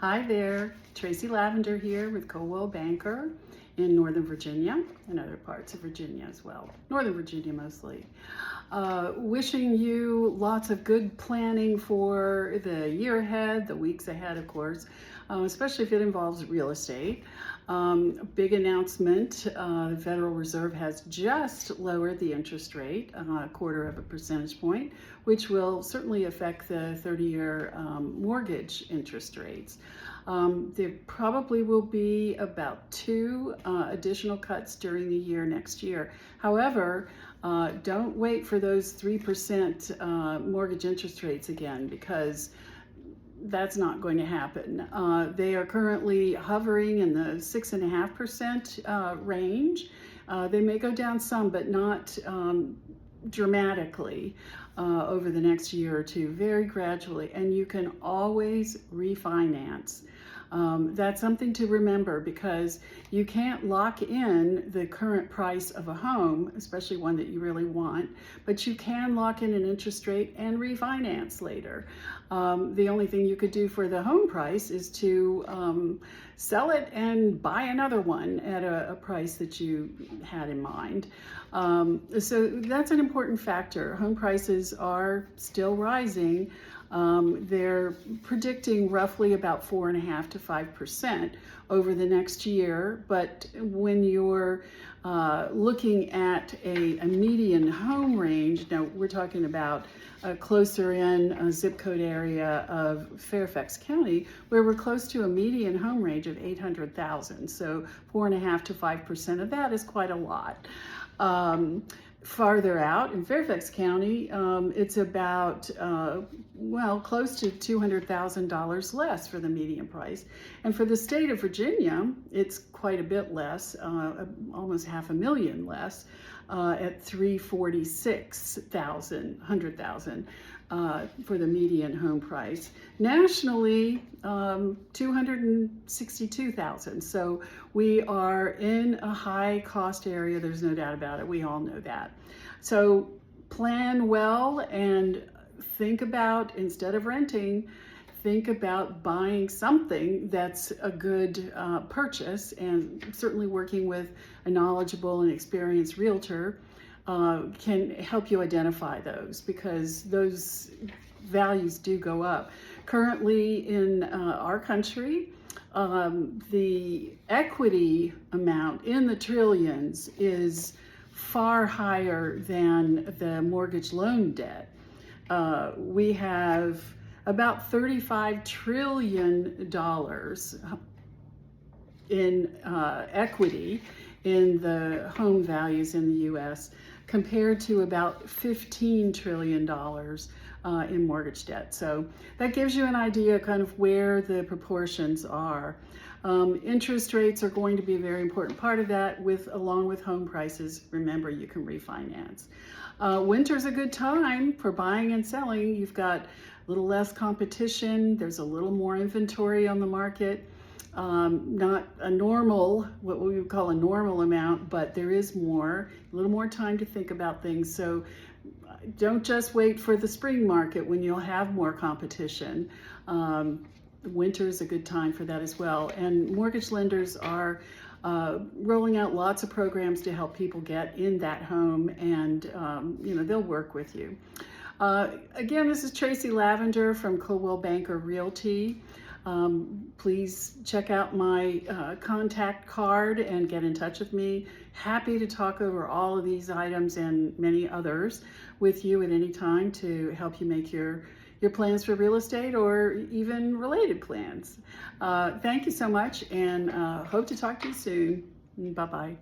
Hi there, Tracy Lavender here with Coldwell Banker in Northern Virginia and other parts of Virginia as well. Northern Virginia mostly. Wishing you lots of good planning for the year ahead, the weeks ahead of course, especially if it involves real estate. Big announcement, the Federal Reserve has just lowered the interest rate, a quarter of a percentage point, which will certainly affect the 30-year mortgage interest rates. There probably will be about 2 additional cuts during the year next year. However, don't wait for those 3% mortgage interest rates again, because that's not going to happen. They are currently hovering in the 6.5% range. They may go down some, but not dramatically over the next year or two, very gradually. And you can always refinance. That's something to remember, because you can't lock in the current price of a home, especially one that you really want, but you can lock in an interest rate and refinance later. The only thing you could do for the home price is to sell it and buy another one at a price that you had in mind. So that's an important factor. Home prices are still rising. They're predicting roughly about 4.5% to 5% over the next year. But when you're looking at a median home range, now we're talking about closer in a zip code area of Fairfax County, where we're close to a median home range of 800,000. So 4.5% to 5% of that is quite a lot. Farther out in Fairfax County, it's about, well, close to $200,000 less for the median price. And for the state of Virginia, it's quite a bit less, almost $500,000 less, at $346,000 for the median home price. Nationally, $262,000. So we are in a high cost area. There's no doubt about it. We all know that. So plan well and think about, instead of renting, think about buying something that's a good purchase, and certainly working with a knowledgeable and experienced realtor can help you identify those, because those values do go up. Currently in our country, the equity amount in the trillions is far higher than the mortgage loan debt. We have about $35 trillion in equity in the home values in the U.S., compared to about $15 trillion in mortgage debt. So that gives you an idea kind of where the proportions are. Interest rates are going to be a very important part of that, along with home prices. Remember, you can refinance. Winter's a good time for buying and selling. You've got a little less competition. There's a little more inventory on the market. Not a normal, what we would call a normal amount, but there is a little more time to think about things. So don't just wait for the spring market when you'll have more competition. Winter is a good time for that as well. And mortgage lenders are rolling out lots of programs to help people get in that home, and they'll work with you. Again, this is Tracy Lavender from Coldwell Banker Realty. Please check out my contact card and get in touch with me. Happy to talk over all of these items and many others with you at any time to help you make your plans for real estate, or even related plans. Thank you so much, and hope to talk to you soon. Bye-bye.